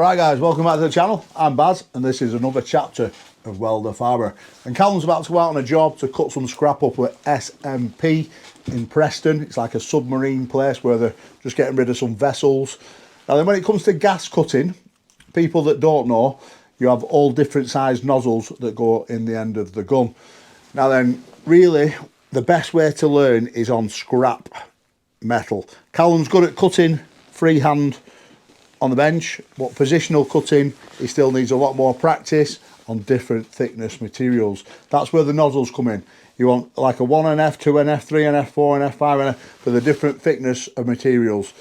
Alright guys, welcome back to the channel. I'm Baz and this is another chapter of WELDERFABBER. And Callum's about to go out on a job to cut some scrap up at SMP in Preston. It's like a submarine place where they're just getting rid of some vessels. Now then, when it comes to gas cutting, people that don't know, you have all different sized nozzles that go in the end of the gun. Now then, really the best way to learn is on scrap metal. Callum's good at cutting freehand on the bench, but positional cutting, he still needs a lot more practice on different thickness materials. That's where the nozzles come in. You want like a 1NF, 2NF, 3NF, 4NF, 5NF for the different thickness of materials.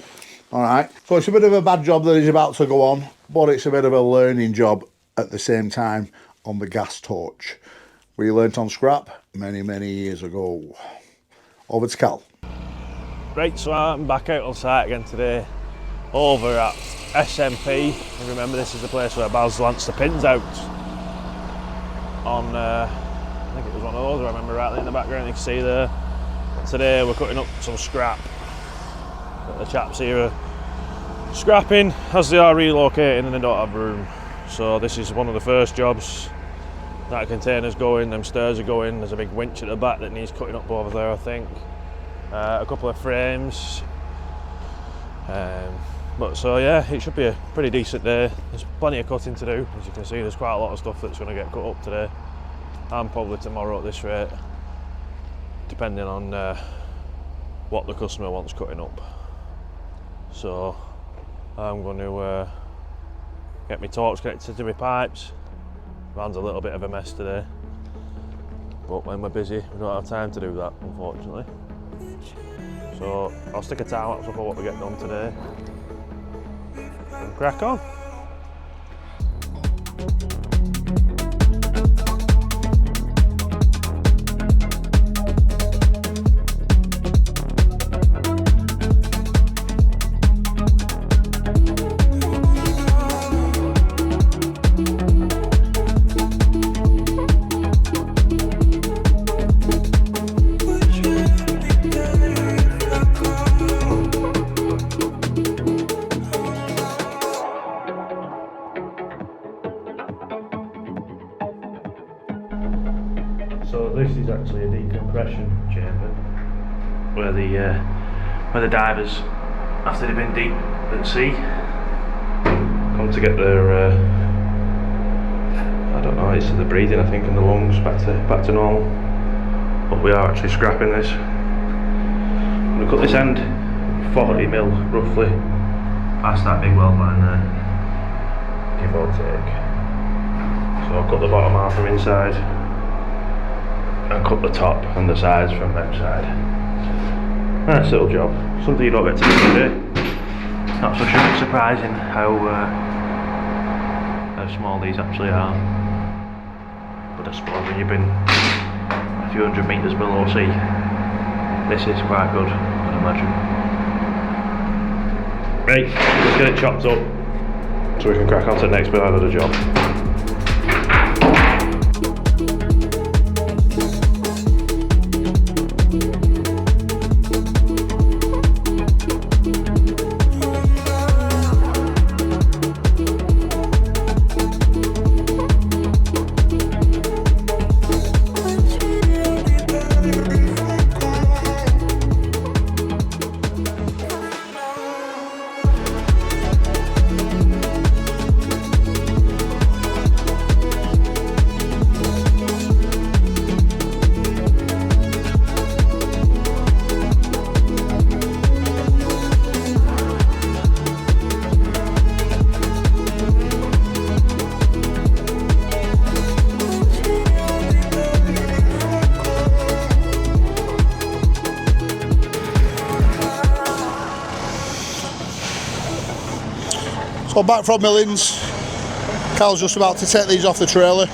Alright, so it's a bit of a bad job that he's about to go on, but it's a bit of a learning job at the same time on the gas torch. We learnt on scrap many years ago. Over to Cal. Right, so I'm back out on site again today, over at SMP. And remember, this is the place where Baz lanced the pins out on, I think it was one of those, I remember rightly in the background, you can see there. Today we're cutting up some scrap. The chaps here are scrapping as they are relocating and they don't have room. So this is one of the first jobs. That container's going, them stairs are going, there's a big winch at the back that needs cutting up over there, I think. A couple of frames. But so yeah, it should be a pretty decent day. There's plenty of cutting to do. As you can see, there's quite a lot of stuff that's going to get cut up today and probably tomorrow at this rate, depending on what the customer wants cutting up. So I'm going to get my torch connected to my pipes. Van's a little bit of a mess today, but when we're busy we don't have time to do that, unfortunately. So I'll stick a time lapse up on what we get done today and crack on. So this is actually a decompression chamber where the divers, after they've been deep at sea, come to get their I don't know, it's the breathing I think in the lungs back to normal. But we are actually scrapping this. I'm going to cut this end 40mm roughly past that big weld line there, give or take. So I'll cut the bottom half from inside and cut the top and the sides from that side. Nice little job, something you don't get to do every day. Not so sure it's surprising how small these actually are, but I suppose when you've been a few hundred metres below sea, this is quite good, I'd imagine. Right, let's get it chopped up so we can crack on to the next bit out of the job. So back from Millings, Cal's just about to take these off the trailer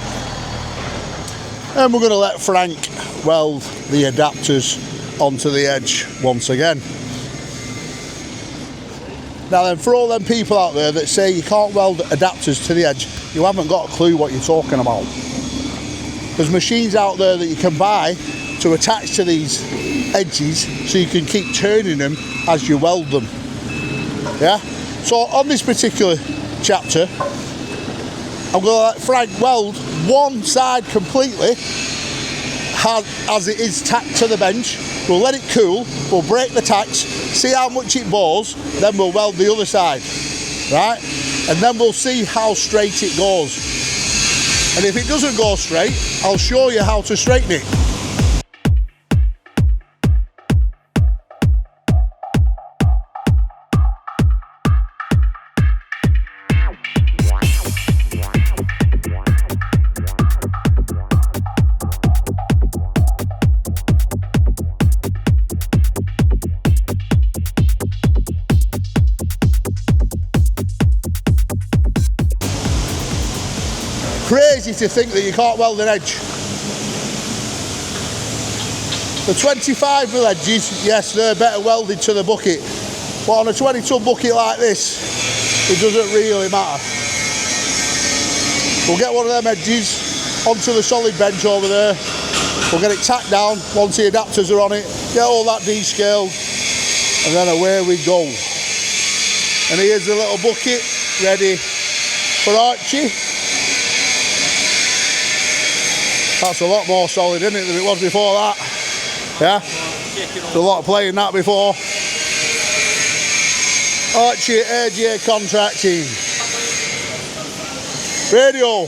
and we're going to let Frank weld the adapters onto the edge once again. Now then, for all them people out there that say you can't weld adapters to the edge, you haven't got a clue what you're talking about. There's machines out there that you can buy to attach to these edges so you can keep turning them as you weld them. Yeah? So on this particular chapter, I'm going to let Frank weld one side completely as it is tacked to the bench. We'll let it cool, we'll break the tacks, see how much it bores, then we'll weld the other side, right? And then we'll see how straight it goes. And if it doesn't go straight, I'll show you how to straighten it. Crazy to think that you can't weld an edge. The 25mm edges, yes, they're better welded to the bucket, but on a 20-ton bucket like this, it doesn't really matter. We'll get one of them edges onto the solid bench over there. We'll get it tacked down once the adapters are on it, get all that descaled, and then away we go. And here's the little bucket ready for Archie. That's a lot more solid, isn't it, than it was before that? Yeah? There's a lot of play in that before. Archie AJ Contracting. Radio.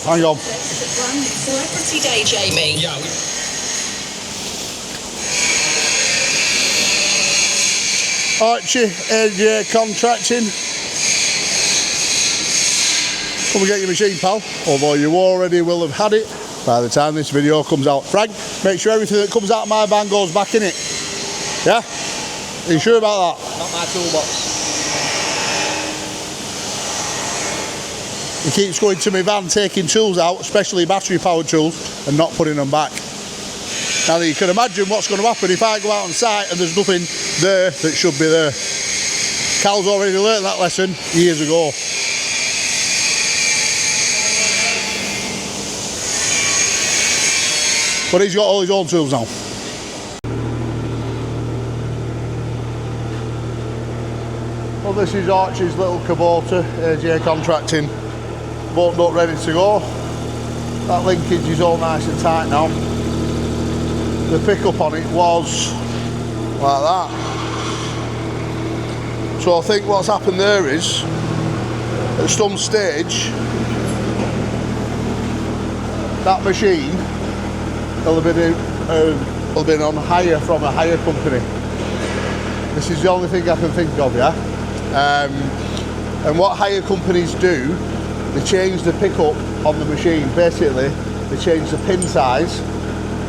Hang on. It's a brand new celebrity day, Jamie. Yeah. Archie AJ Contracting. Come and get your machine, pal, although you already will have had it by the time this video comes out. Frank, make sure everything that comes out of my van goes back in it. Yeah? Are you sure about that? Not my toolbox. He keeps going to my van, taking tools out, especially battery powered tools, and not putting them back. Now you can imagine what's going to happen if I go out on site and there's nothing there that should be there. Cal's already learnt that lesson years ago. But he's got all his own tools now. Well, this is Archie's little Kubota, AJ Contracting, buttoned up, ready to go. That linkage is all nice and tight now. The pickup on it was like that. So I think what's happened there is, at some stage, that machine will have been on hire from a hire company. This is the only thing I can think of, yeah? And what hire companies do, they change the pickup on the machine. Basically, they change the pin size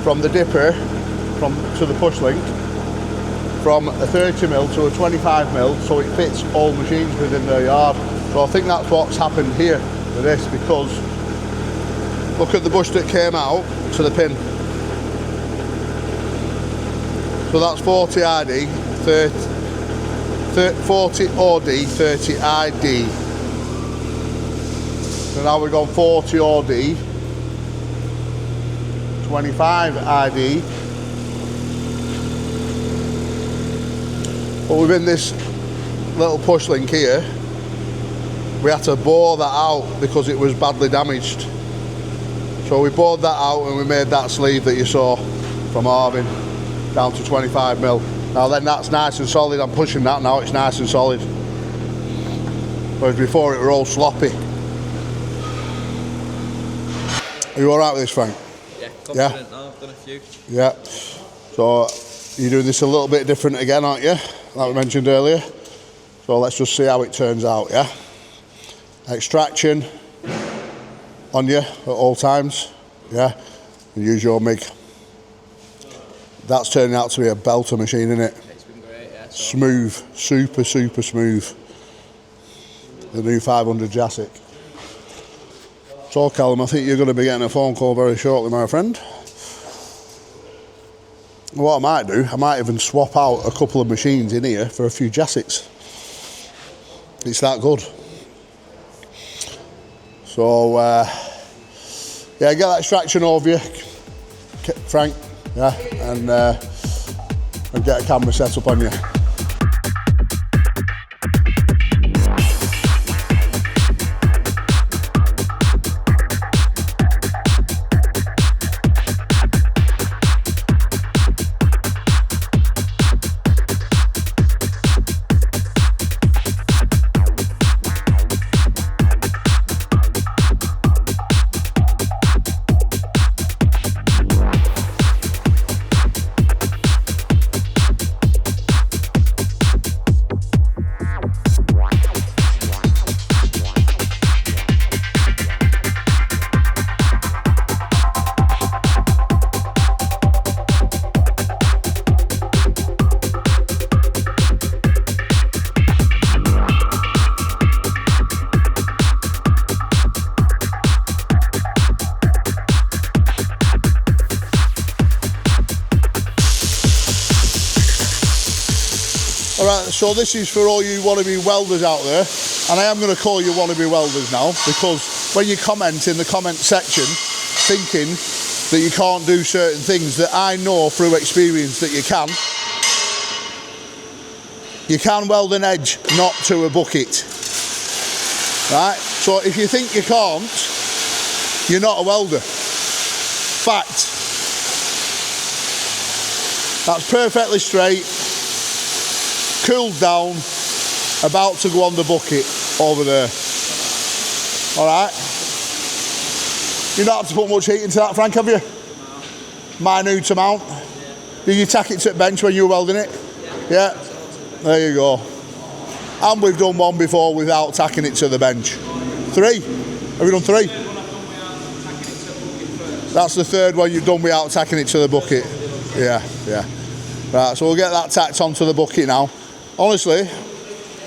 from the dipper to the push link from a 30mm to a 25mm, so it fits all machines within their yard. So I think that's what's happened here with this, because look at the bush that came out to the pin. So that's 40 ID, 40 OD, 30 ID. So now we've gone 40 OD, 25 ID. But within this little push link here, we had to bore that out because it was badly damaged. So we bored that out and we made that sleeve that you saw from Arvin down to 25mm. Now then that's nice and solid. I'm pushing that now, it's nice and solid. Whereas before it were all sloppy. Are you alright with this, Frank? Yeah, confident now, I've done a few. Yeah. So you're doing this a little bit different again, aren't you? Like we mentioned earlier. So let's just see how it turns out, yeah? Extraction on you at all times, yeah? And use your MIG. That's turning out to be a belter machine, isn't it? It's been great, yeah. So Smooth, super smooth. The new 500 Jasic. So Callum, I think you're going to be getting a phone call very shortly, my friend. What I might do, I might even swap out a couple of machines in here for a few Jasics. It's that good. So, yeah, get that extraction over you, Frank, yeah, and get a camera set up on you. Alright, so this is for all you wannabe welders out there, and I am going to call you wannabe welders now, because when you comment in the comment section thinking that you can't do certain things that I know through experience that you can weld an edge not to a bucket. Right, so if you think you can't, you're not a welder. Fact. That's perfectly straight, cooled down, about to go on the bucket over there. Alright. You don't have to put much heat into that, Frank, have you? No. Minute amount. Yeah. Did you tack it to the bench when you were welding it? Yeah. Yeah. There you go. And we've done one before without tacking it to the bench. 3? Have we done 3? That's the third one you've done without tacking it to the bucket. Yeah, yeah. Right, so we'll get that tacked onto the bucket now. Honestly,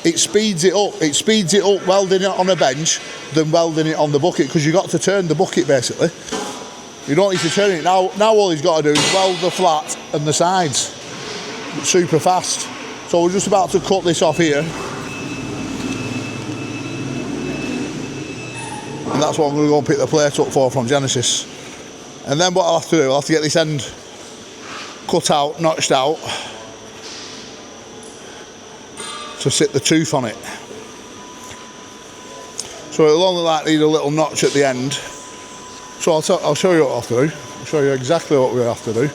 it speeds it up. It speeds it up welding it on a bench than welding it on the bucket, because you've got to turn the bucket basically. You don't need to turn it. Now all he's got to do is weld the flat and the sides. Super fast. So we're just about to cut this off here. And that's what I'm going to go and pick the plate up for from Genesis. And then what I'll have to do, I'll have to get this end cut out, notched out, to sit the tooth on it. So it'll only like need a little notch at the end. So I'll show you what I have to do. I'll show you exactly what we have to do.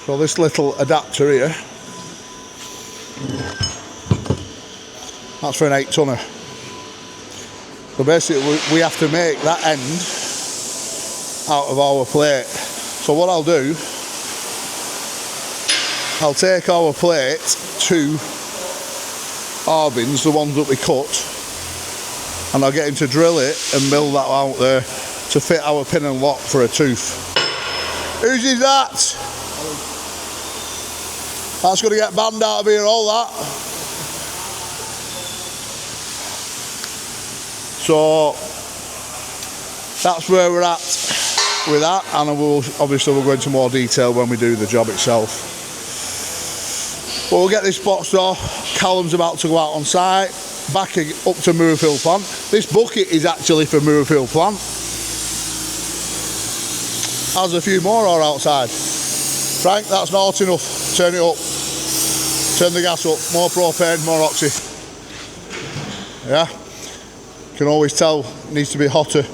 So this little adapter here, that's for an 8-tonner. So basically we have to make that end out of our plate. So what I'll do, I'll take our plate to Arbin's, the ones that we cut, and I'll get him to drill it and mill that out there to fit our pin and lock for a tooth. Whose is that? That's going to get banned out of here, all that. So that's where we're at with that, and obviously we'll go into more detail when we do the job itself. But we'll get this boxed off. Callum's about to go out on site, back up to Moorfield plant. This bucket is actually for Moorfield plant. As a few more are outside. Frank, that's not hot enough. Turn it up. Turn the gas up. More propane, more oxy. Yeah. You can always tell it needs to be hotter.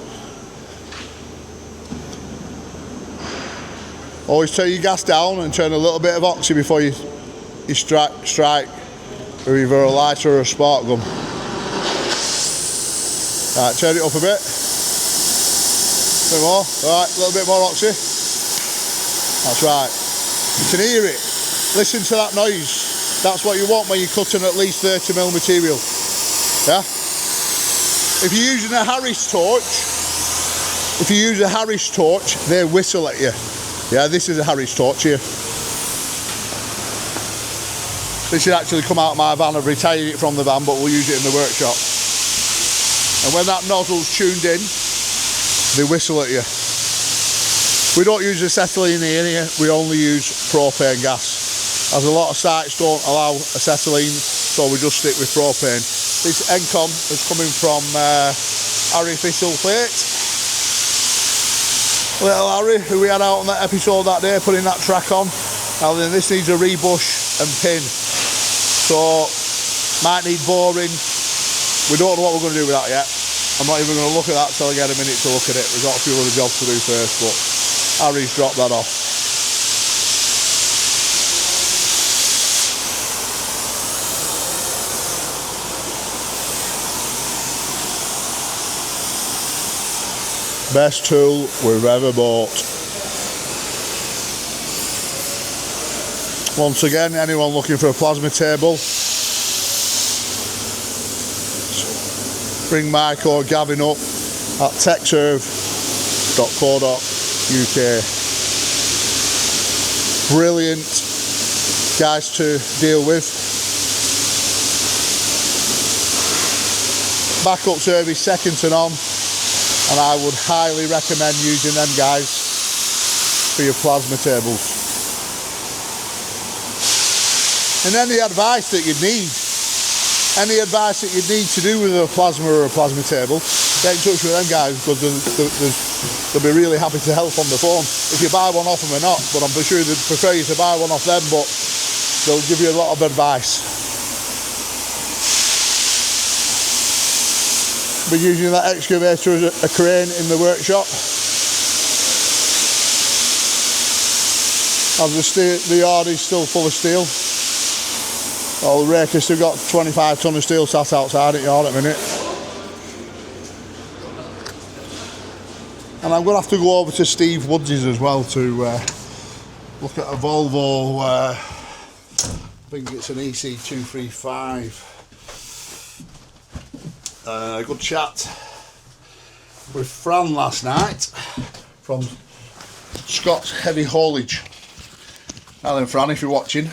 Always turn your gas down and turn a little bit of oxy before you strike with either a lighter or a spark gun. Right, turn it up a bit. A bit more. Alright, a little bit more oxy. That's right. You can hear it. Listen to that noise. That's what you want when you're cutting at least 30mm material. Yeah? If you're using a Harris torch, they whistle at you. Yeah, this is a Harris torch here. This should actually come out of my van. I've retired it from the van, but we'll use it in the workshop. And when that nozzle's tuned in, they whistle at you. We don't use acetylene here, we only use propane gas. As a lot of sites don't allow acetylene, so we just stick with propane. This Encon is coming from Harry Thistle plate. Little Harry, who we had out on that episode that day, putting that track on. And then this needs a rebush and pin. So, might need boring. We don't know what we're going to do with that yet. I'm not even going to look at that till I get a minute to look at it. We've got a few other jobs to do first, but Harry's dropped that off. Best tool we've ever bought. Once again, anyone looking for a plasma table, bring Mike or Gavin up at techserve.co.uk. Brilliant guys to deal with. Backup service second to none. And I would highly recommend using them guys for your plasma tables. And any advice that you need, to do with a plasma or a plasma table, get in touch with them guys, because they'll be really happy to help on the phone. If you buy one off them or not, but I'm sure they'd prefer you to buy one off them, but they'll give you a lot of advice. We're using that excavator as a crane in the workshop. As the yard is still full of steel. Well, the rake has still got 25 tonne of steel sat outside at yard at the minute. And I'm going to have to go over to Steve Woods' as well to look at a Volvo, I think it's an EC235. Good chat with Fran last night from Scott's Heavy Haulage. Now then, Fran, if you're watching,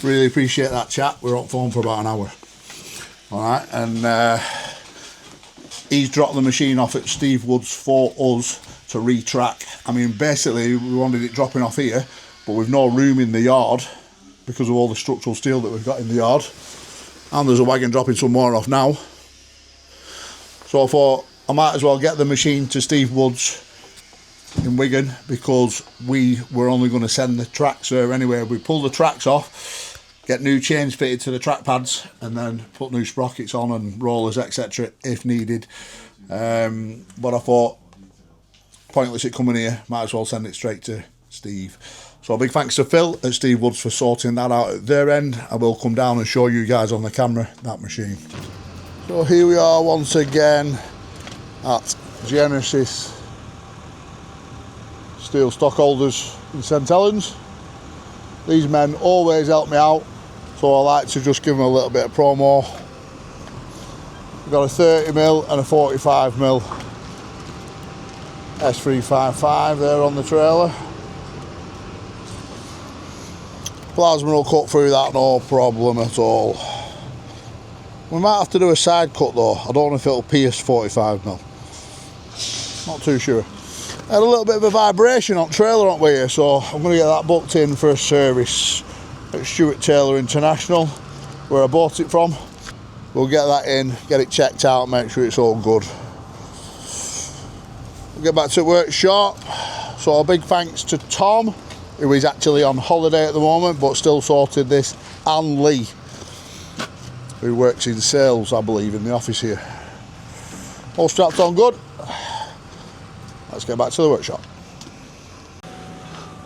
really appreciate that chat. We're on phone for about an hour. Alright, and he's dropped the machine off at Steve Woods for us to retrack. I mean, basically, we wanted it dropping off here, but we've no room in the yard because of all the structural steel that we've got in the yard. And there's a wagon dropping some more off now. So I thought I might as well get the machine to Steve Woods in Wigan, because we were only going to send the tracks there anyway. We pull the tracks off, get new chains fitted to the track pads, and then put new sprockets on and rollers, etc. if needed. But I thought, pointless it coming here, might as well send it straight to Steve. So a big thanks to Phil at Steve Woods for sorting that out at their end. I will come down and show you guys on the camera that machine. So here we are once again at Genesis Steel Stockholders in St Helens. These men always help me out, so I like to just give them a little bit of promo. We've got a 30mm and a 45mm S355 there on the trailer. Plasma will cut through that, no problem at all. We might have to do a side cut though. I don't know if it'll pierce 45mm. Not too sure. Had a little bit of a vibration on trailer, aren't we here? So I'm going to get that booked in for a service at Stuart Taylor International, where I bought it from. We'll get that in, get it checked out, make sure it's all good. We'll get back to work sharp. So a big thanks to Tom, who is actually on holiday at the moment, but still sorted this, and Lee, who works in sales, I believe, in the office here. All strapped on good. Let's get back to the workshop.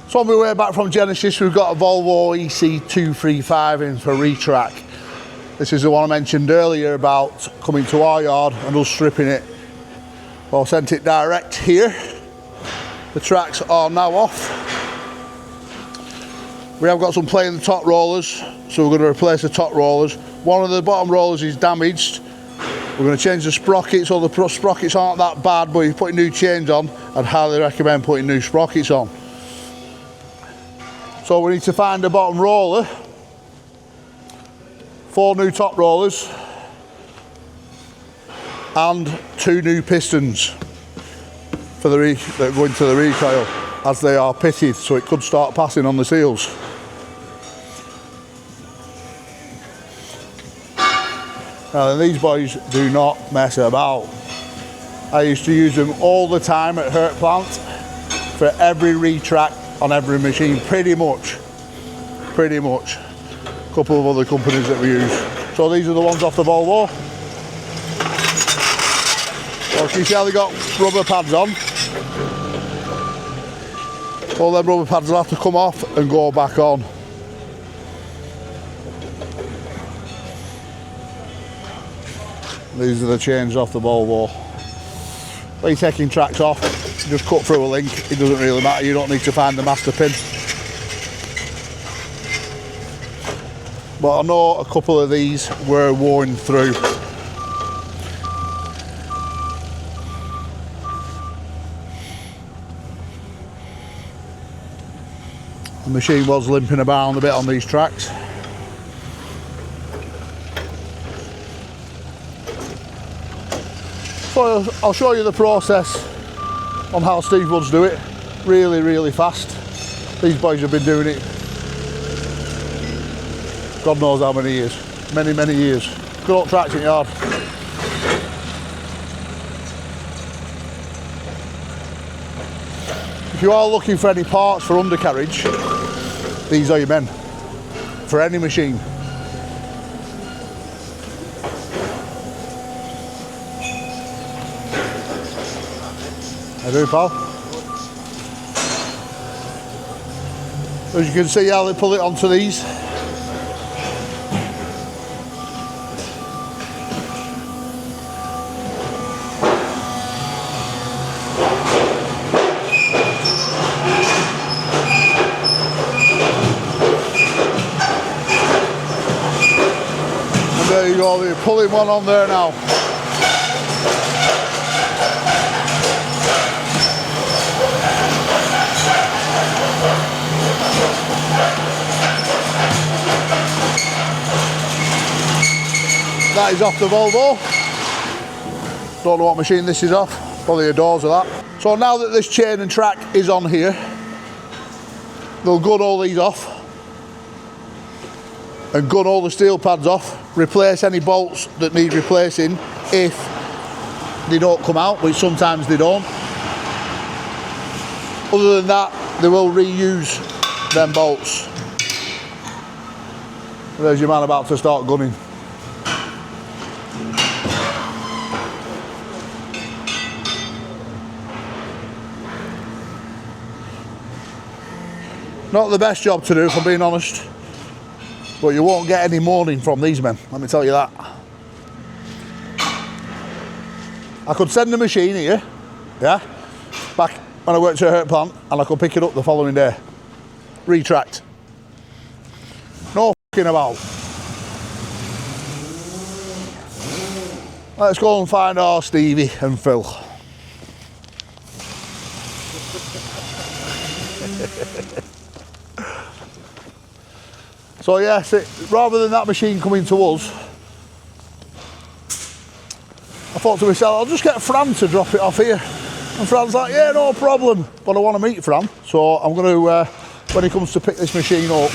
So on my way back from Genesis, we've got a Volvo EC235 in for retrack. This is the one I mentioned earlier about coming to our yard and us stripping it. Well, I sent it direct here. The tracks are now off. We have got some play in the top rollers, so we're going to replace the top rollers. One of the bottom rollers is damaged. We're going to change the sprockets, so the sprockets aren't that bad, but if you're putting new chains on, I'd highly recommend putting new sprockets on. So we need to find a bottom roller, 4 new top rollers, and 2 new pistons for that go into the recoil, as they are pitted, so it could start passing on the seals. Now these boys do not mess about. I used to use them all the time at Hurt Plant for every retract on every machine, pretty much. A couple of other companies that we use. So these are the ones off the Volvo. Well, you see how they got rubber pads on? All them rubber pads will have to come off and go back on. These are the chains off the Volvo. When you're taking tracks off, you just cut through a link. It doesn't really matter. You don't need to find the master pin. But I know a couple of these were worn through. The machine was limping about a bit on these tracks. So I'll show you the process on how Steve Woods do it. Really fast. These boys have been doing it God knows how many years. Many, many years. Good old traction yard. If you are looking for any parts for undercarriage, these are your men. For any machine. I do, pal. As you can see how they pull it onto these. And there you go, they're pulling one on there now. That is off the Volvo. Don't know what machine this is off. Probably the doors of that. So now that this chain and track is on here, they'll gun all these off and gun all the steel pads off, replace any bolts that need replacing if they don't come out, which sometimes they don't. Other than that, they will reuse them bolts. There's your man about to start gunning. Not the best job to do, if I'm being honest, but you won't get any moaning from these men, let me tell you that. I could send the machine here, yeah, back when I worked at a hurt plant, and I could pick it up the following day. Retract. No f***ing about. Let's go and find our Stevie and Phil. So yes, rather than that machine coming to us, I thought to myself, I'll just get Fran to drop it off here. And Fran's like, yeah, no problem. But I want to meet Fran, so I'm going to, when he comes to pick this machine up,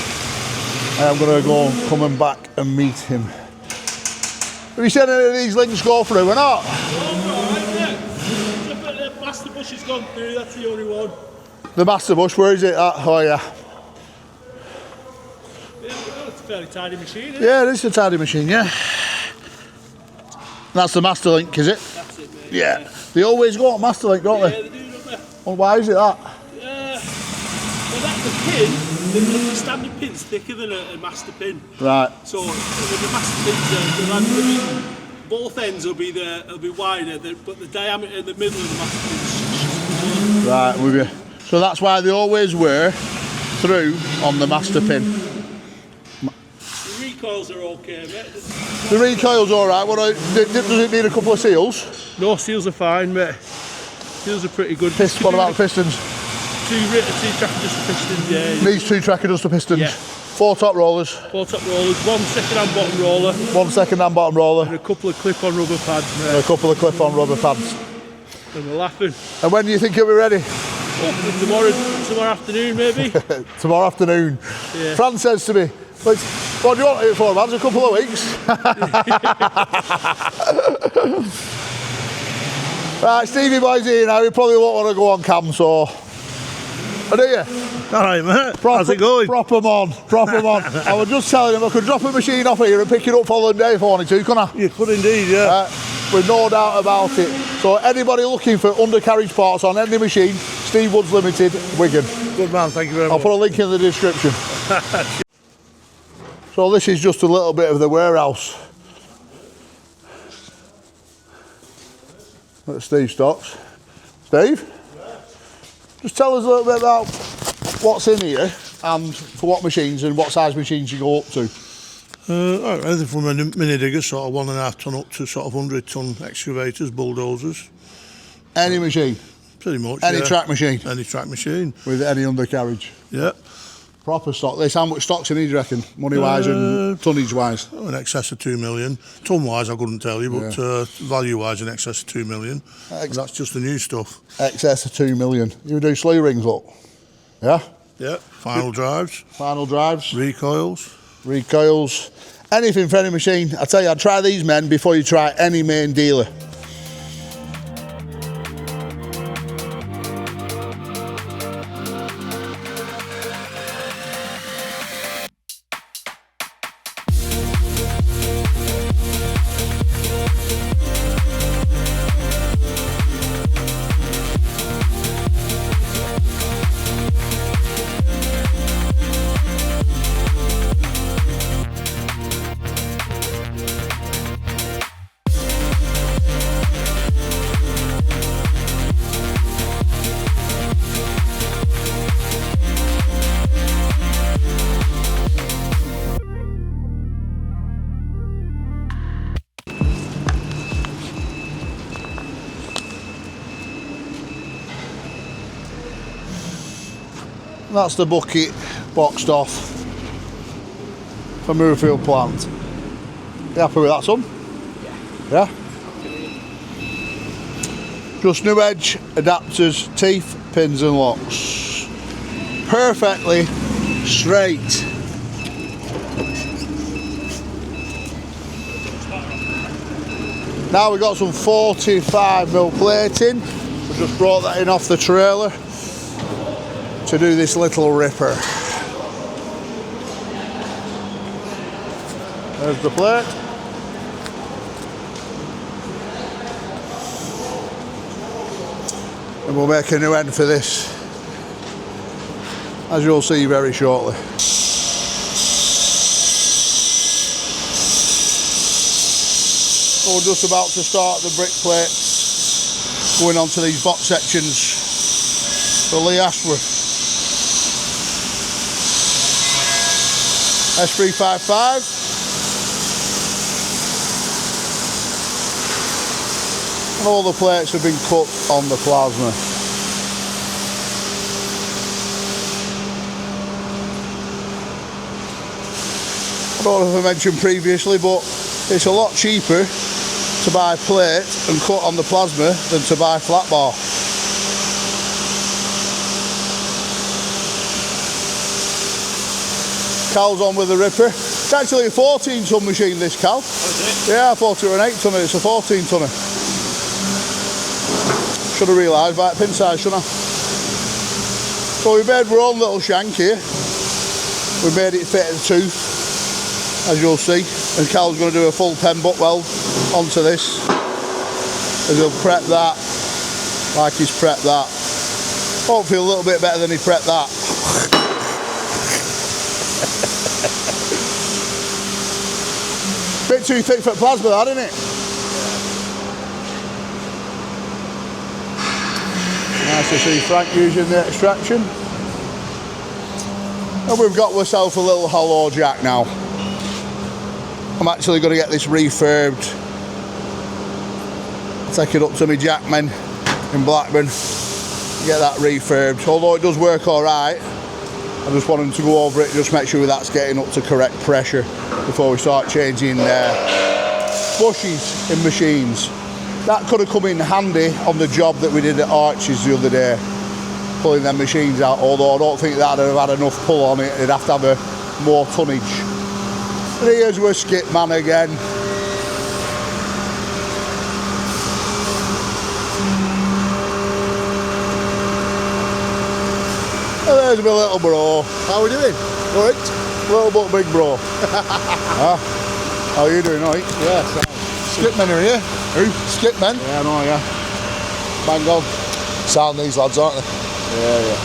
I'm going to go and come and back and meet him. Have you seen any of these links go through or not? The master bush has gone through, that's the only one. The master bush, where is it at? Oh yeah. It's a fairly tidy machine, isn't it? Yeah, it is a tidy machine, yeah. That's the master link, is it? That's it, mate. Yeah. They always go on master link, don't Yeah, they? they do, don't they? Well, why is it that? Well, that's the pin. The standard pin's thicker than a master pin. Right. So with the master pins, both ends will be wider, but the diameter in the middle of the master pin's smaller. Right, with you. So that's why they always were through on the master pin. The recoils are okay, mate. The recoil's alright, does it need a couple of seals? No, seals are fine, mate. Seals are pretty good. What about the pistons? Two tracker just the pistons, yeah. Needs 2 tracker just the pistons. Yeah. 4 top rollers. 4 top rollers, 1 second hand bottom roller. 1 second hand bottom roller. And a couple of clip-on rubber pads, mate. And a couple of clip-on rubber pads. And we're laughing. And when do you think it'll be ready? Hopefully tomorrow afternoon, maybe. Tomorrow afternoon. Yeah. Fran says to me, what do you want it for, man? A couple of weeks. Right, Stevie boy's here now. He probably won't want to go on cam, so. Oh, do you? Alright, mate. How's it going? Prop 'em on. I was just telling him I could drop a machine off here and pick it up following day if I wanted to, couldn't I? You could indeed, yeah. With no doubt about it. So anybody looking for undercarriage parts on any machine, Steve Woods Limited, Wigan. Good man, thank you very I'll much. put a link in the description. So this is just a little bit of the warehouse that Steve stocks. Steve? Just tell us a little bit about what's in here and for what machines and what size machines you go up to. Anything from a mini digger, sort of 1.5 ton up to sort of 100 ton excavators, bulldozers. Any machine? Pretty much, Any yeah. track machine? Any track machine. With any undercarriage? Yeah. Proper stock. This, how much stock's in here, do you reckon? Money-wise and tonnage-wise? In excess of 2 million. Ton-wise, I couldn't tell you, but value-wise, in excess of 2 million. That's just the new stuff. Excess of 2 million. You do slew rings, look? Yeah? Yeah. Final drives. Final drives? Recoils. recoils, anything for any machine. I tell you, I'd try these men before you try any main dealer. That's the bucket boxed off from Moorefield plant. You happy with that, son? Yeah. Just new edge, adapters, teeth, pins and locks. Perfectly straight. Now we've got some 45mm plating. We just brought that in off the trailer to do this little ripper. There's the plate. And we'll make a new end for this, as you'll see very shortly. We're just about to start the brick plates going onto these box sections for Lee Ashworth. S355. And all the plates have been cut on the plasma. I don't know if I mentioned previously, but it's a lot cheaper to buy plate and cut on the plasma than to buy flat bar. Cal's on with the ripper. It's actually a 14-ton machine, this Cal. Oh, is it? Yeah, I thought it was an 8-tonner. It's a 14-tonner. Should have realised by pin size, shouldn't I? So we made our own little shank here. We made it fit a tooth, as you'll see. And Cal's going to do a full pen butt weld onto this. And he'll prep that like he's prepped that. Hopefully a little bit better than he prepped that. Bit too thick for plasma, that, isn't it? Nice to see Frank using the extraction. And we've got ourselves a little hollow jack now. I'm actually going to get this refurbed. Take it up to my jackman in Blackburn. Get that refurbed. Although it does work alright, I just want him to go over it, just make sure that's getting up to correct pressure before we start changing bushes in machines. That could have come in handy on the job that we did at Arches the other day, pulling them machines out, although I don't think that'd have had enough pull on it. It'd have to have more tonnage. And here's our skip man again. And there's my little bro. How are we doing? Good. Little but big bro. How are you doing, right? Yeah. Skip men are here. Who? Skip men. Yeah, I know, yeah. Bang on. Sound these lads, aren't they? Yeah, yeah.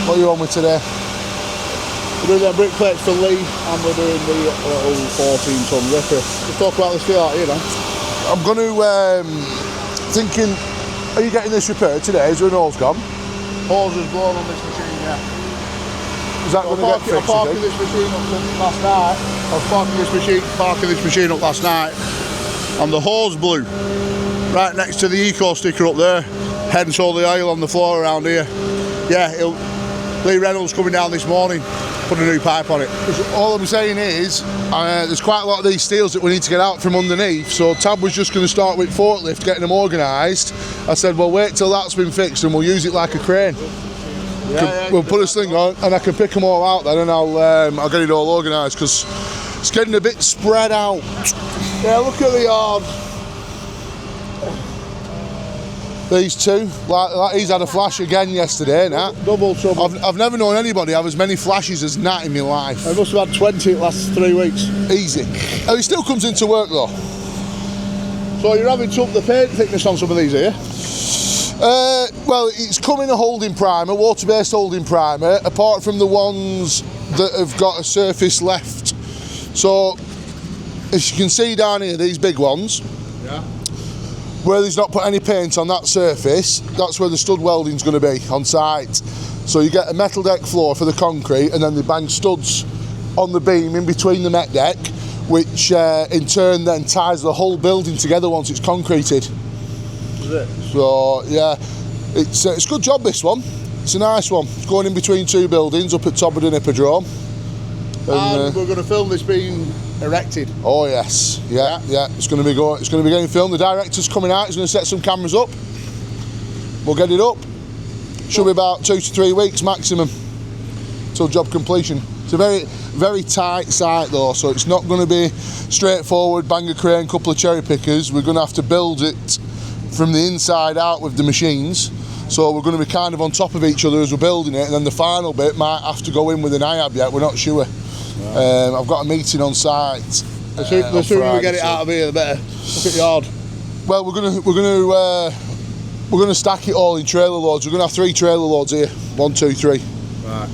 What are you on with today? We're doing the brick plates for Lee, and we're doing the little 14-ton ripper. Let's talk about this out here, then. I'm going to, thinking, are you getting this repaired today? Is there an hose gone? Hose is blown on this machine, yeah. Is that going to get fixed? I was parking this machine up last night. I was parking this machine up last night, and the hose blew right next to the eco sticker up there. Hence all the oil on the floor around here. Yeah, Lee Reynolds coming down this morning, put a new pipe on it. All I'm saying is, there's quite a lot of these steels that we need to get out from underneath, so Tab was just going to start with forklift, getting them organised. I said, well, wait till that's been fixed and we'll use it like a crane. We'll put a sling on and I can pick them all out then, and I'll get it all organised, because it's getting a bit spread out. Yeah, look at the yard. These two, like he's had a flash again yesterday, Nat. Double trouble. I've never known anybody have as many flashes as Nat in my life. I must have had 20 the last 3 weeks. Easy. And he still comes into work though. So you're having to up the paint thickness on some of these here? Well, it's coming a holding primer, water-based holding primer, apart from the ones that have got a surface left. So, as you can see down here, these big ones, Yeah. where there's not put any paint on that surface, that's where the stud welding's going to be on site. So you get a metal deck floor for the concrete, and then they bang studs on the beam in between the met deck, which in turn then ties the whole building together once it's concreted. Is it? So yeah, it's a good job, this one. It's a nice one. It's going in between two buildings up at Tobberden Hippodrome. And we're going to film this being erected. Oh yes, yeah. It's going to be getting filmed. The director's coming out. He's going to set some cameras up. We'll get it up. Should be about 2 to 3 weeks maximum till job completion. It's a very, very tight site though, so it's not going to be straightforward. Bang a crane, couple of cherry pickers. We're going to have to build it from the inside out with the machines. So we're going to be kind of on top of each other as we're building it, and then the final bit might have to go in with an IAB yet. We're not sure. I've got a meeting on site. The sooner we get it out of here, the better. Look at the yard. Well, we're gonna stack it all in trailer loads. We're gonna have 3 trailer loads here. 1, 2, 3. Right.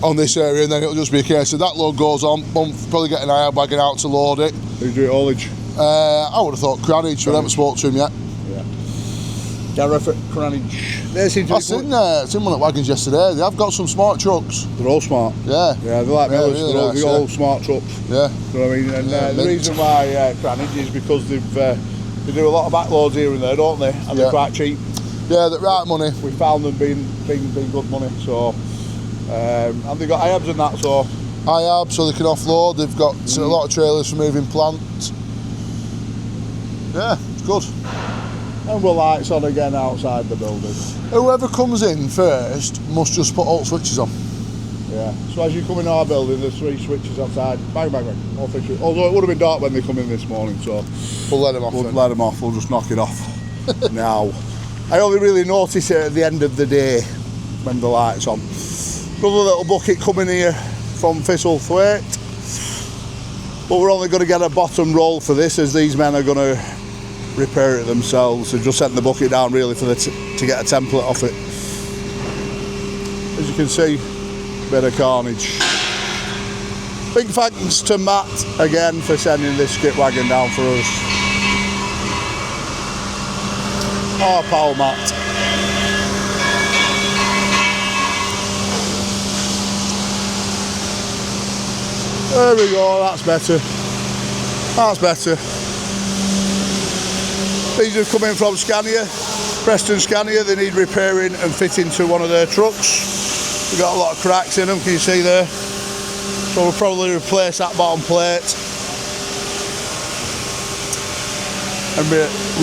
On this area, and then it'll just be a case of that load goes on. We'll probably get an IAB wagon out to load it. Who do it haulage? I would have thought Cranage, but I haven't spoke to him yet. Gareth at Cranage. They seem to I seen one at wagons yesterday. They have got some smart trucks. They're all smart. Yeah. Yeah, they're like Millers. really They're all, nice, they're all smart trucks. Yeah. You know what I mean? And the mint. reason why Cranage is because they do a lot of backloads here and there, don't they? And they're quite cheap. Yeah, the right money. We found them being good money. So, and they've got IABs and that. So IAB, so they can offload. They've got a lot of trailers for moving plant. Yeah, it's good. and we're lights on again outside the building. Whoever comes in first must just put all switches on. Yeah. So as you come in our building, there's 3 switches outside. Bang, bang, bang. All 3 switches. Although it would have been dark when they come in this morning, so We'll let them off. we'll let them off. We'll just knock it off now. I only really notice it at the end of the day when the light's on. Another little bucket coming here from Thistlethwaite, but we're only going to get a bottom roll for this, as these men are going to repair it themselves. So just setting the bucket down really for to get a template off it. As you can see, bit of carnage. Big thanks to Matt again for sending this skip wagon down for us. Our pal Matt. There we go, that's better. That's better. These have come in from Scania, Preston Scania. They need repairing and fitting to one of their trucks. We've got a lot of cracks in them, can you see there? So we'll probably replace that bottom plate and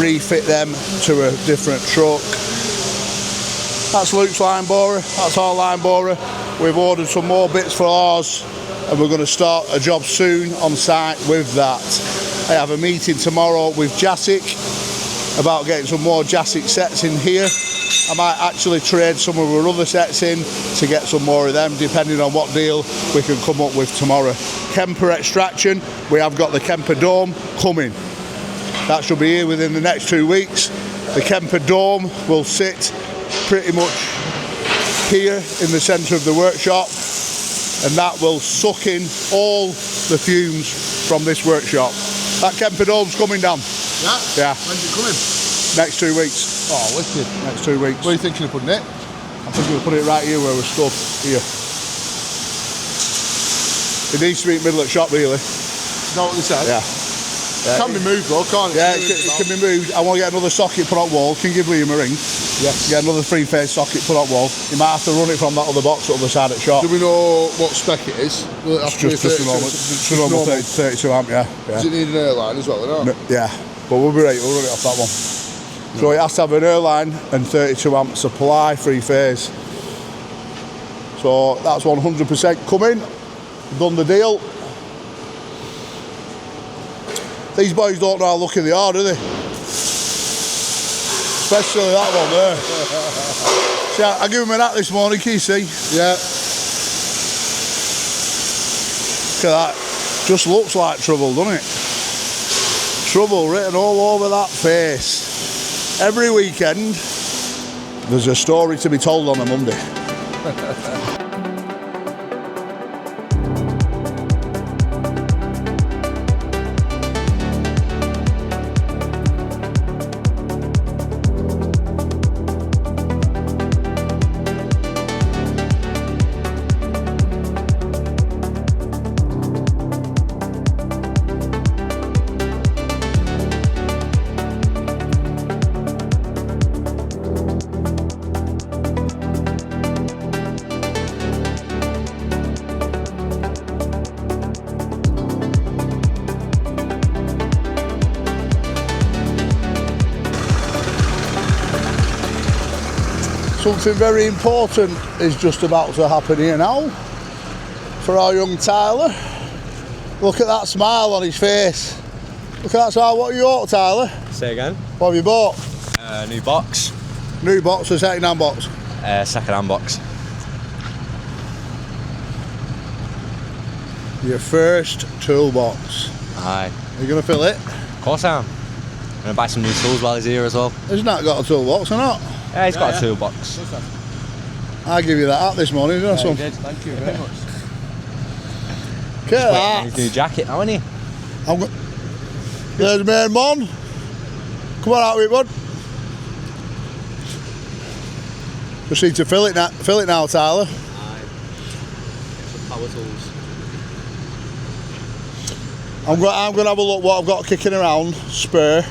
refit them to a different truck. That's Luke's line borer, that's our line borer. We've ordered some more bits for ours and we're going to start a job soon on site with that. I have a meeting tomorrow with Jasic about getting some more Jasic sets in here. I might actually trade some of our other sets in to get some more of them, depending on what deal we can come up with tomorrow. Kemper extraction, we have got the Kemper Dome coming. That should be here within the next 2 weeks. The Kemper Dome will sit pretty much here in the centre of the workshop, and that will suck in all the fumes from this workshop. That Kemper Dome's coming down. Yeah? Yeah. When's it coming? Next 2 weeks. Oh, wicked. Next 2 weeks. Where are you thinking of putting it? I think we'll put it right here where we're stood, here. It needs to be in the middle of the shop, really. Is that what they said? Yeah. It can be moved though, can't it? Yeah, it can be moved. I want to get another socket put on wall. Can you give Liam a ring? Yes. Get another 3-phase socket put on wall. You might have to run it from that other box at the other side of the shop. Do we know what spec it is? Will it have to be Just a normal, just normal normal? 32 amp, yeah. Does it need an airline as well? Or not? Yeah, but we'll be right, we'll run it off that one. So it has to have an airline and 32 amp supply, 3-phase. So that's 100% coming. Done the deal. These boys don't know how lucky they are, do they? Especially that one there. See, I gave him a hat this morning, can you see? Yeah. Look at that. Just looks like trouble, doesn't it? Trouble written all over that face. Every weekend, there's a story to be told on a Monday. Something very important is just about to happen here now for our young Tyler. Look at that smile on his face. Look at that smile. What have you bought, Tyler? Say again? What have you bought? New box. New box or second-hand box? Second-hand box. Your first toolbox. Aye. Are you going to fill it? Of course I am. I'm going to buy some new tools while he's here as well. Isn't that got a toolbox or not? Yeah, he's got a toolbox. I give you that hat this morning, didn't I, son? You did. Thank you very much. Look at that. His new jacket now, isn't he? There's main man. Come on out with it, bud. Just need to fill it now, Tyler. Aye. Get some power tools. I'm going to have a look what I've got kicking around, spare,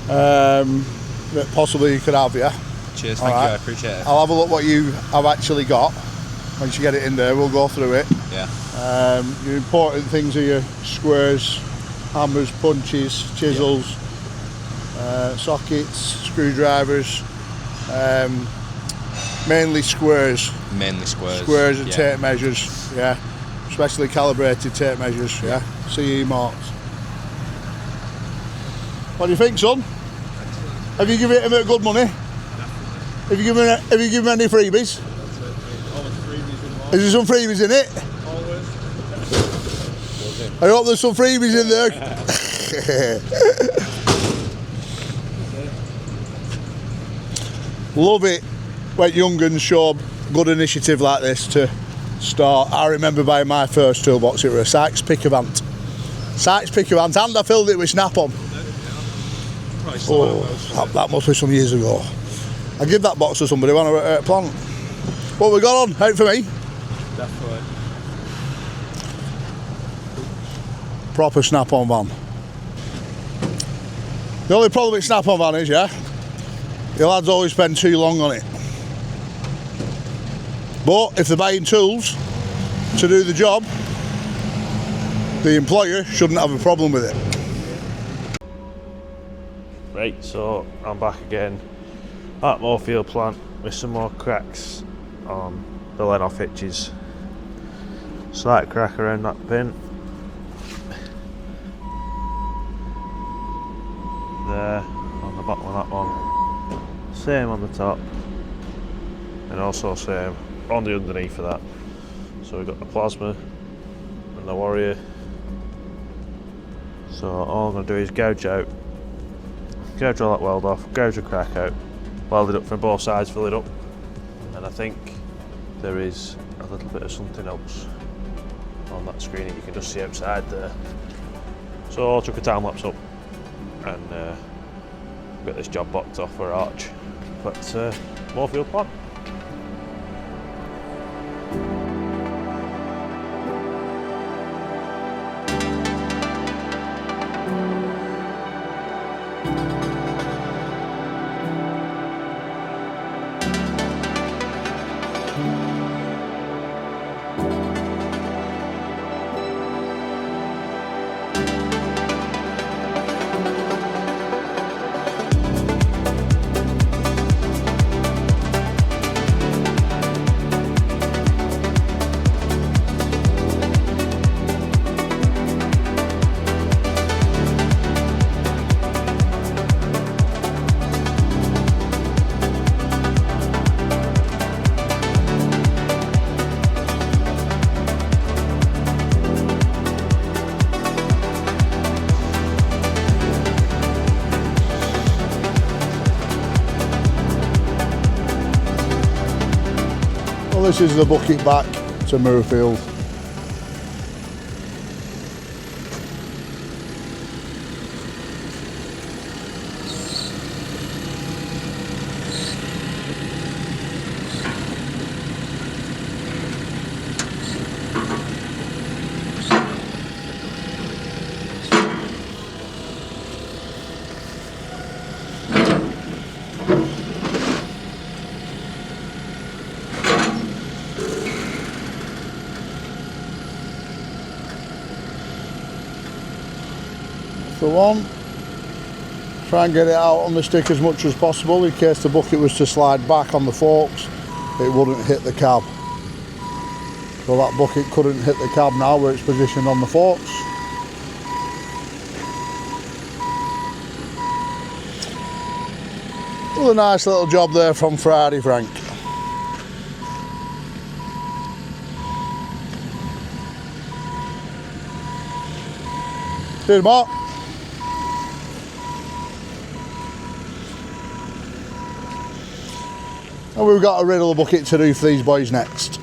that possibly you could have, yeah? Cheers, thank you, I appreciate it. I'll have a look what you have actually got. Once you get it in there, we'll go through it. Yeah. Your important things are your squares, hammers, punches, chisels, sockets, screwdrivers, mainly squares. Mainly squares. Squares and tape measures, yeah. Specially calibrated tape measures, yeah. CE marks. What do you think, son? Have you given him good money? Have you given him any freebies? Is there some freebies in it? Always. I hope there's some freebies in there. Love it when young uns show good initiative like this to start. I remember buying my first toolbox, it was a Sykes Pickavant. Sykes Pickavant, and I filled it with snap-on. Oh, that must be some years ago. I give that box to somebody when I were at a plant. What we got on? Out for me? Definitely. Proper snap-on van. The only problem with snap-on van is, yeah, your lads always spend too long on it. But if they're buying tools to do the job, the employer shouldn't have a problem with it. Right, so I'm back again at Moorfield plant with some more cracks on the let-off hitches. Slight crack around that pin. There, on the bottom of that one. Same on the top. And also same on the underneath of that. So we've got the plasma and the warrior. So all I'm going to do is gouge out. Gouge all that weld off, gouge the crack out, weld it up from both sides, fill it up, and I think there is a little bit of something else on that screen that you can just see outside there. So I'll chuck a time lapse up and get this job boxed off for arch. But Moorfield plant. Well, this is the bucket back to Moorefield. The one, try and get it out on the stick as much as possible in case the bucket was to slide back on the forks, it wouldn't hit the cab. So that bucket couldn't hit the cab now where it's positioned on the forks. Well, a nice little job there from Friday, Frank. Cheers, Mark. And we've got a riddle bucket to do for these boys next.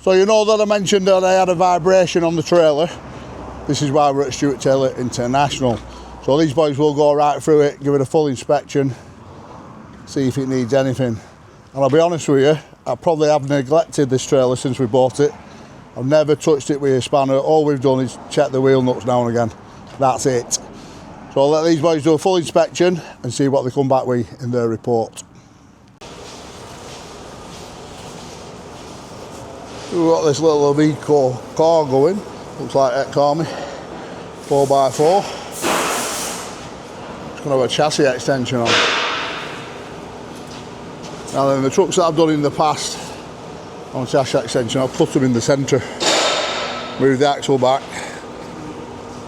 So you know that I mentioned that I had a vibration on the trailer. This is why we're at Stuart Taylor International. So these boys will go right through it, give it a full inspection, see if it needs anything. And I'll be honest with you, I probably have neglected this trailer since we bought it. I've never touched it with a spanner. All we've done is check the wheel nuts now and again. That's it. So I'll let these boys do a full inspection and see what they come back with in their report. We've got this little Eco car going. Looks like ex-army 4x4. It's going to have a chassis extension on. Now then, the trucks that I've done in the past on chassis extension, I've put them in the centre, move the axle back,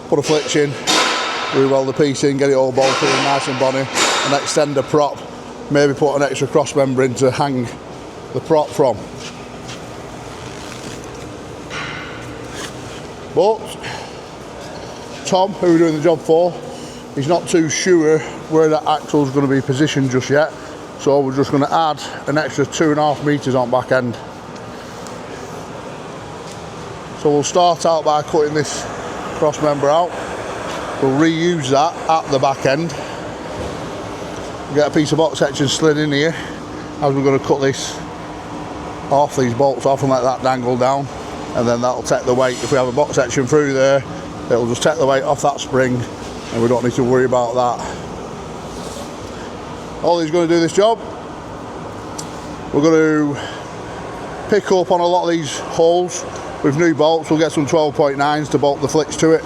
put a flitch in, re-weld the piece in, get it all bolted in nice and bonny, and extend the prop, maybe put an extra cross member in to hang the prop from. But Tom, who we're doing the job for, he's not too sure where that axle's going to be positioned just yet, so we're just going to add an extra 2.5 metres on back end. So we'll start out by cutting this cross member out. We'll reuse that at the back end. We'll get a piece of box section slid in here as we're going to cut this off, these bolts off, and let that dangle down, and then that'll take the weight. If we have a box section through there, it'll just take the weight off that spring and we don't need to worry about that. All he's going to do this job, we're going to pick up on a lot of these holes with new bolts. We'll get some 12.9s to bolt the flitch to it.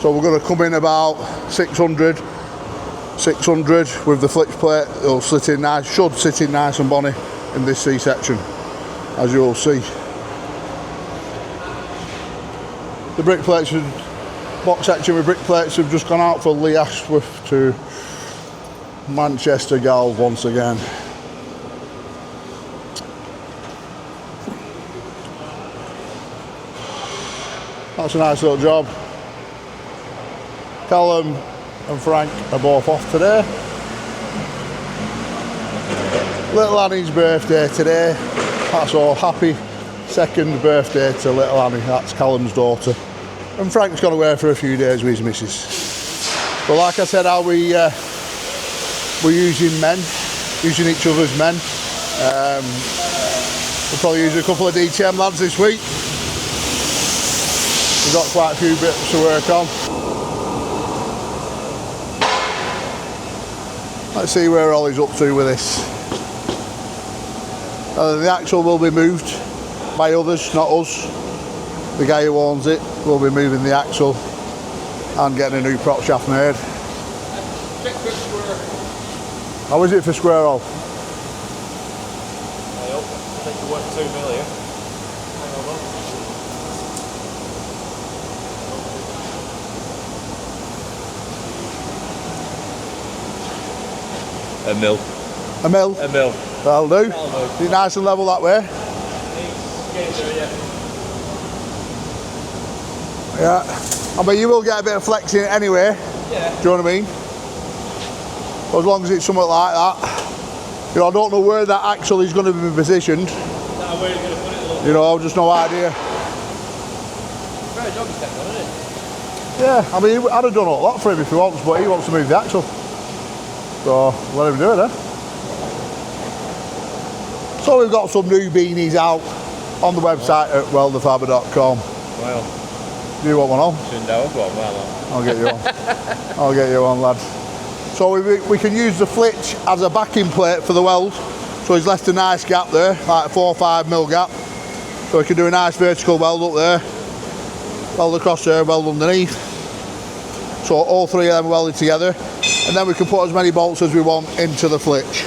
So we're going to come in about 600 with the flitch plate. It'll sit in nice, should sit in nice and bonny in this C-section, as you'll see. The brick plates, box section with brick plates have just gone out for Lee Ashworth to Manchester Galv once again. That's a nice little job. Callum and Frank are both off today. Little Annie's birthday today. That's all. Happy second birthday to little Annie. That's Callum's daughter. And Frank's gone away for a few days with his missus. But like I said, how we're using men, using each other's men. We'll probably use a couple of DTM lads this week. We've got quite a few bits to work on. Let's see where Ollie's up to with this. The axle will be moved by others, not us. The guy who owns it will be moving the axle and getting a new prop shaft made. How is it for square hole? I think it worked 2 million. A mil. A mil? A mil. That'll do. Is it nice and level that way? Yeah. I mean, you will get a bit of flex in it anyway. Yeah. Do you know what I mean? as long as it's something like that. You know, I don't know where that axle is going to be positioned. Where are you going to put it, though? You know, I've just no idea. Fair job he's kept on, isn't it? Yeah, I mean, I'd have done a lot for him if he wants, but he wants to move the axle. So, let him do it then. So we've got some new beanies out on the website at WELDERFABBER.com. Well, Do you want one on? soon down, I've got one, well. I'll get you one. I'll get you one, lad. So we can use the flitch as a backing plate for the weld. So he's left a nice gap there, like a 4 or 5 mil gap. So we can do a nice vertical weld up there. Weld across there, weld underneath. So all 3 of them welded together. And then we can put as many bolts as we want into the flitch.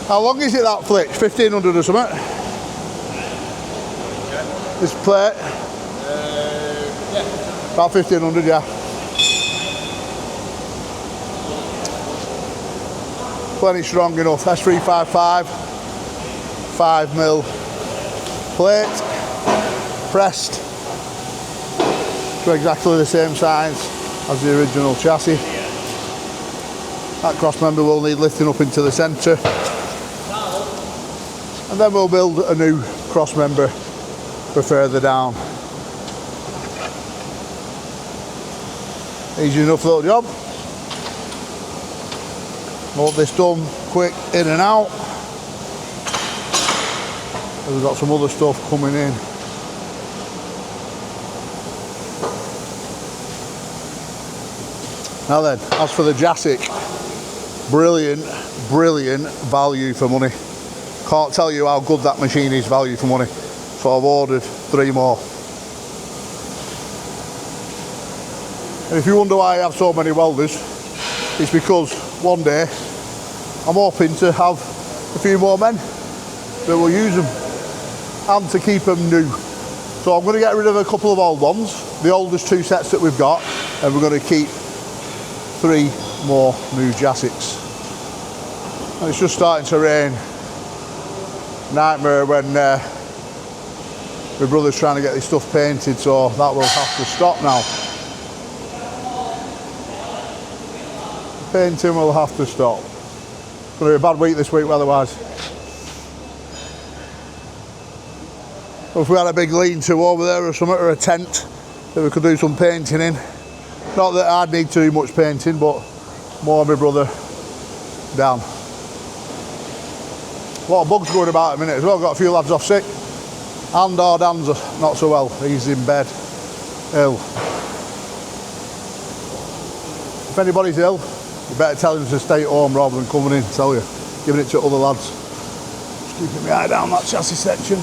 How long is it, that flitch? 1500 or something? This plate? Yeah. About 1500, yeah. Plenty strong enough. S355, 5 mil plate, pressed to exactly the same size as the original chassis. That cross member will need lifting up into the centre. And then we'll build a new cross member for further down. Easy enough little job. Want this done quick, in and out. And we've got some other stuff coming in. Now then, as for the Jasic, brilliant value for money. Can't tell you how good that machine is, value for money. So I've ordered 3 more. And if you wonder why I have so many welders, it's because one day I'm hoping to have a few more men that will use them and to keep them new. So I'm going to get rid of a couple of old ones, the oldest 2 sets that we've got, and we're going to keep 3 more new Jasics. And it's just starting to rain. Nightmare when my brother's trying to get this stuff painted, so that will have to stop now. Painting will have to stop. It's going to be a bad week this week weather-wise. If we had a big lean-to over there or something, or a tent that we could do some painting in. Not that I'd need to do much painting, but more my brother down. A lot of bugs going about at the minute as well. Got a few lads off sick. And our Dan's not so well. He's in bed, ill. If anybody's ill, you better tell him to stay at home rather than coming in, tell you. Giving it to other lads. Just keeping my eye down that chassis section.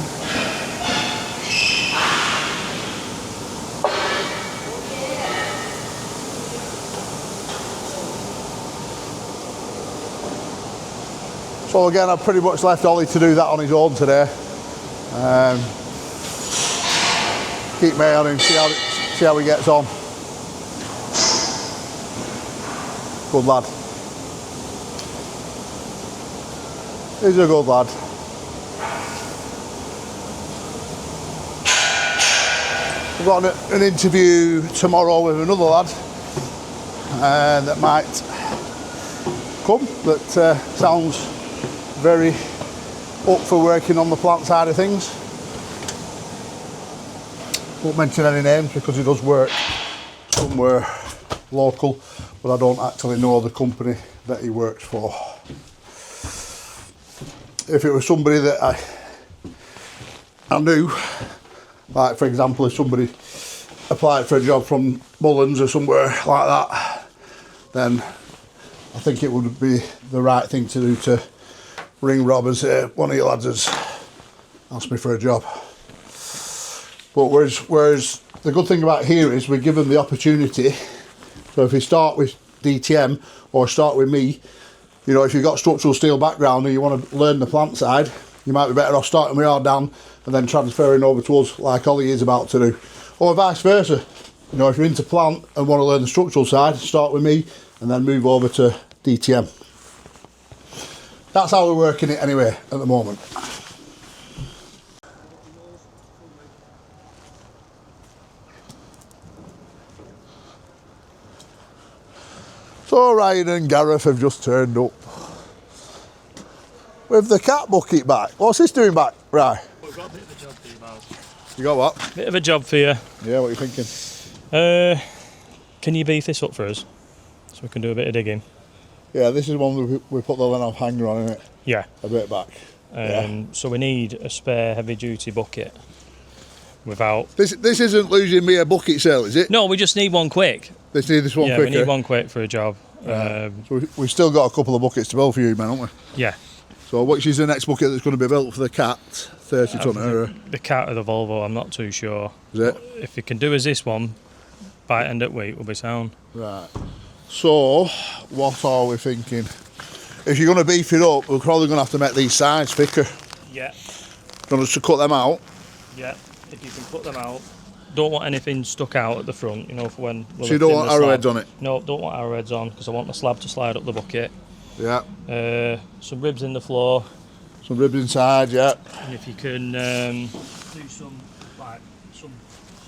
So again, I've pretty much left Ollie to do that on his own today. Keep my eye on him, see how he gets on. Good lad. He's a good lad. We've got an interview tomorrow with another lad that might come, that sounds very up for working on the plant side of things. Won't mention any names because he does work somewhere local, but I don't actually know the company that he works for. If it was somebody that I knew, like for example, if somebody applied for a job from Mullins or somewhere like that, then I think it would be the right thing to do to ring Rob and say, one of your lads has asked me for a job. But whereas the good thing about here is we give them the opportunity. So if you start with DTM or start with me, you know, if you've got structural steel background and you want to learn the plant side, you might be better off starting with our Dan and then transferring over to us like Ollie is about to do. Or vice versa. You know, if you're into plant and want to learn the structural side, start with me and then move over to DTM. That's how we're working it anyway at the moment. So Ryan and Gareth have just turned up with the cat bucket back. What's this doing back, right? We've got a bit of a job for you, Baz. You got what? Bit of a job for you. Yeah, what are you thinking? Can you beef this up for us? So we can do a bit of digging. Yeah, this is one we put the Lenov hanger on, innit? Yeah. A bit back. So we need a spare heavy duty bucket without... This isn't losing me a bucket sale, is it? No, we just need one quick. Let's need this one quicker. Yeah, we need one quick for a job. So we've still got a couple of buckets to build for you, man, haven't we? Yeah. So which is the next bucket that's going to be built for the cat? 30 tonner? The cat or the Volvo, I'm not too sure. Is it? If you can do as this one, by end of week, we'll be sound. Right. So, what are we thinking? If you're going to beef it up, we're probably going to have to make these sides thicker. Yeah. Do you want us to cut them out? Yeah, if you can cut them out. Don't want anything stuck out at the front, you know, for when... So you don't want arrowheads on it? No, don't want arrowheads on, because I want the slab to slide up the bucket. Yeah. Some ribs in the floor. Some ribs inside, yeah. And if you can do some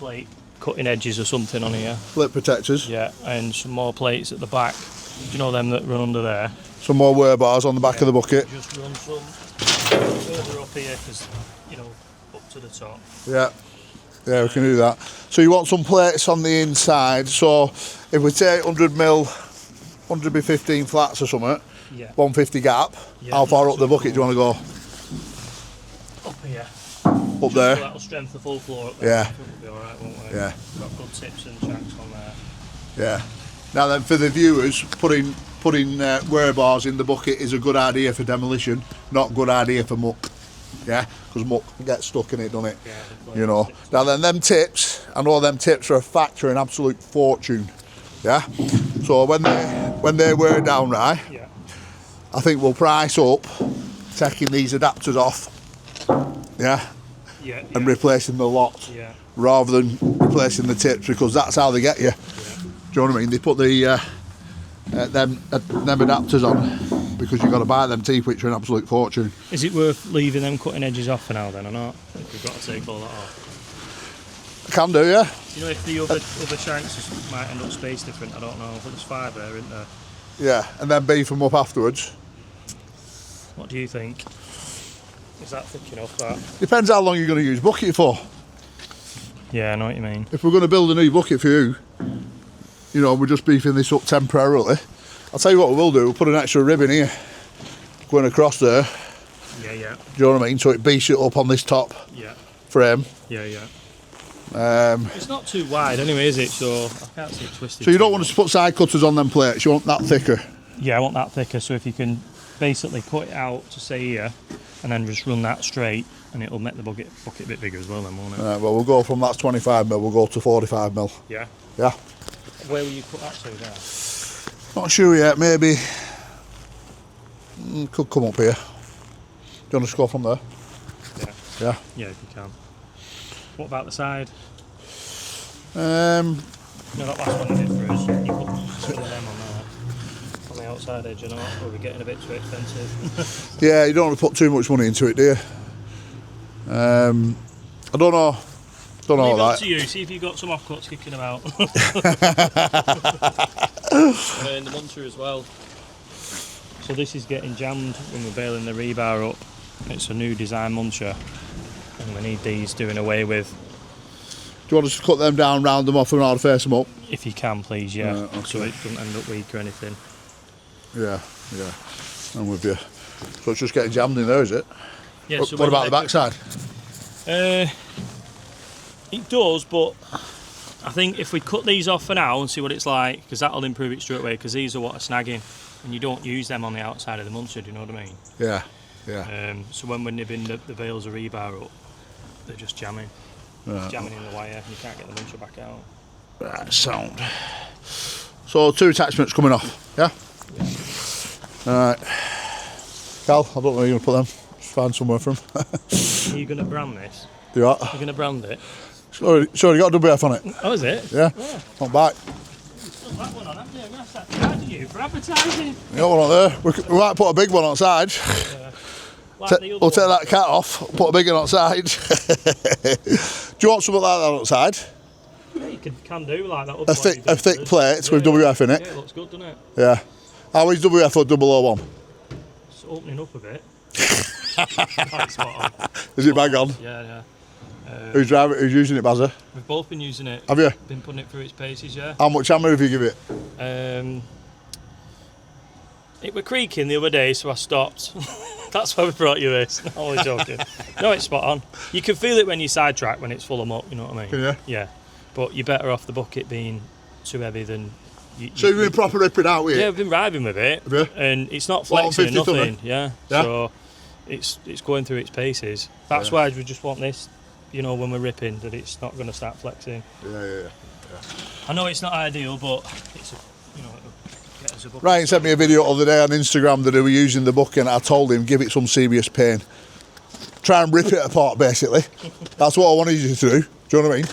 plate cutting edges or something on here. Flip protectors. Yeah, and some more plates at the back. Do you know them that run under there? Some more wear bars on the back of the bucket. Just run some further up here, because, you know, up to the top. Yeah. Yeah, we can do that. So you want some plates on the inside. So if we take 100mm, 100 by 15 flats or something, Yeah. 150 gap, how far up the bucket do you want to go? Up here. Up there? So that'll strengthen the full floor up there. Yeah. I think we'll be alright, won't we? Yeah. We've got good tips and checks on there. Yeah. Now then, for the viewers, putting wear bars in the bucket is a good idea for demolition, not good idea for muck. Yeah, because muck gets stuck in it, doesn't it? Yeah. You know. Now then, them tips, I know them tips are a factor in absolute fortune. Yeah. So when they wear down, right? Yeah. I think we'll price up taking these adapters off. Yeah. Yeah. And replacing the lot. Yeah. Rather than replacing the tips, because that's how they get you. Yeah. Do you know what I mean? They put the them adapters on because you've got to buy them teeth, which are an absolute fortune. Is it worth leaving them cutting edges off for now then or not? If we've got to take all that off. Can do, yeah. You know, if the other shanks might end up spaced different, I don't know. But there's 5 there, isn't there? Yeah, and then beef them up afterwards. What do you think? Is that thick enough, that? Depends how long you're going to use bucket for. Yeah, I know what you mean. If we're going to build a new bucket for you, you know, we're just beefing this up temporarily. I'll tell you what we will do, we'll put an extra rib in here, going across there. Yeah. Do you know what I mean? So it beefs it up on this top frame. Yeah. It's not too wide anyway, is it? So I can't see it twisted. So you don't want us to put side cutters on them plates, you want that thicker? Yeah, I want that thicker, so if you can basically cut it out to say here, and then just run that straight, and it'll make the bucket a bit bigger as well then, won't it? Right, well, we'll go from that's 25mm, we'll go to 45mm. Yeah. Yeah. Where will you cut that to there? Not sure yet, maybe. Could come up here. Do you want us to go from there? Yeah. Yeah. Yeah, if you can. What about the side? No, that last one you did for us, you put some of them on there. On the outside edge, you know, or we're getting a bit too expensive. Yeah, you don't want to put too much money into it, do you? I don't know. Don't know Leave it up that. to you, see if you've got some offcuts kicking about. And the muncher as well. So this is getting jammed when we're bailing the rebar up. It's a new design muncher, and we need these doing away with. Do you want us to cut them down, round them off and I'll face them up? If you can, please, yeah. Okay. So it doesn't end up weak or anything. Yeah. I'm with you. So it's just getting jammed in there, is it? Yeah. So what about the backside? It does, but I think if we cut these off for now and see what it's like, because that'll improve it straight away, because these are what are snagging, and you don't use them on the outside of the muncher, do you know what I mean? Yeah. So when we're nibbing the bales of rebar up, they're just jamming. Right. Jamming in the wire, and you can't get the muncher back out. Right, sound. So 2 attachments coming off, yeah? Alright. Cal, I don't know where you're going to put them. Just find somewhere for them. Are you going to brand this? Do what? You're going to brand it? Sorry, you got a WF on it? Oh, is it? Yeah. Not back. Put that one on, haven't you? I'm going to have to start charging you for advertising. You got one on there. We might put a big one on side. Like We'll take that cat off, put a big one on side. Do you want something like that on side? Yeah, you can do like that. A thick plate with WF in it. Yeah, it looks good, doesn't it? Yeah. How is WF for 001? It's opening up a bit. Quite spot on. Is it bang on? Yeah. Who's driving? Who's using it, Bazza? We've both been using it. Have you? Been putting it through its paces, yeah. How much hammer have you give it? It were creaking the other day, so I stopped. That's why we brought you this. I'm only joking. No, it's spot on. You can feel it when you sidetrack when it's full of muck, you know what I mean? Can you? Yeah. But you're better off the bucket being too heavy than... So you've been proper ripping out with it? Yeah, I've been riding with it. Have you? And it's not flexing or nothing. Something? Yeah. Yeah. So it's going through its paces. That's why we just want this, you know, when we're ripping, that it's not going to start flexing. Yeah. I know it's not ideal, but it's a, you know, it'll get us a bucket. Ryan sent me a video the other day on Instagram that he was using the bucket, and I told him give it some serious pain. Try and rip it apart, basically. That's what I wanted you to do. Do you know what I mean?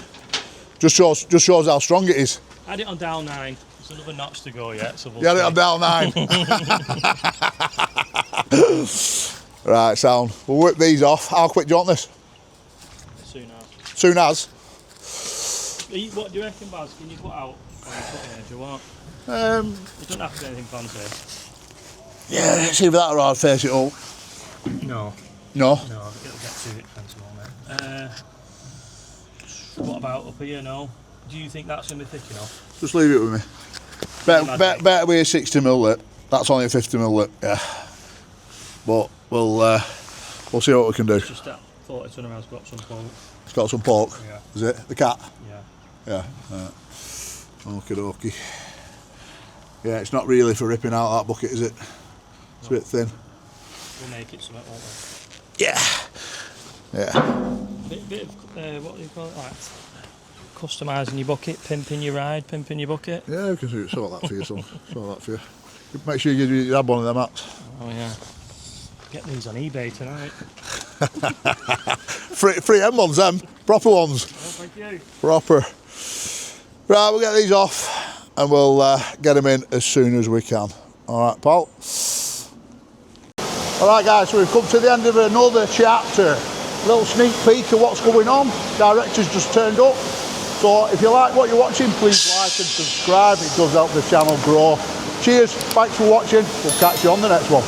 Just shows how strong it is. I had it on dial 9. There's another notch to go yet. So You had it on dial 9. Right, sound. We'll whip these off. How quick do you want this? Soon as. What do you reckon, Baz? Can you put out on the cutting edge or what? It doesn't have to be anything fancy. Yeah, let's see if that or I'd face it all. No. No? No, it'll get too expensive on it. What about up here? No. Do you think that's going to be thick enough? Just leave it with me. Better be a 60mm lip. That's only a 50mm lip, yeah. But we'll see what we can do. Just that 40 tonner has got some pork. It's got some pork. Yeah. Is it? The cat? Yeah. Yeah. Right. Okie dokie. Yeah, it's not really for ripping out that bucket, is it? It's a bit thin. We'll make it something, won't we? Yeah. Yeah. Bit of what do you call it? Like customising your bucket, pimping your ride, pimping your bucket. Yeah, we can sort that for you, son. Sort that for you. Make sure you have one of them hats. Oh yeah. Get these on eBay tonight. Free M1s, them. Proper ones. Oh, thank you. Proper. Right, we'll get these off and we'll get them in as soon as we can. Alright, Paul. Alright guys, so we've come to the end of another chapter. Little sneak peek of what's going on. Director's just turned up. So if you like what you're watching, please like and subscribe. It does help the channel grow. Cheers, thanks for watching. We'll catch you on the next one.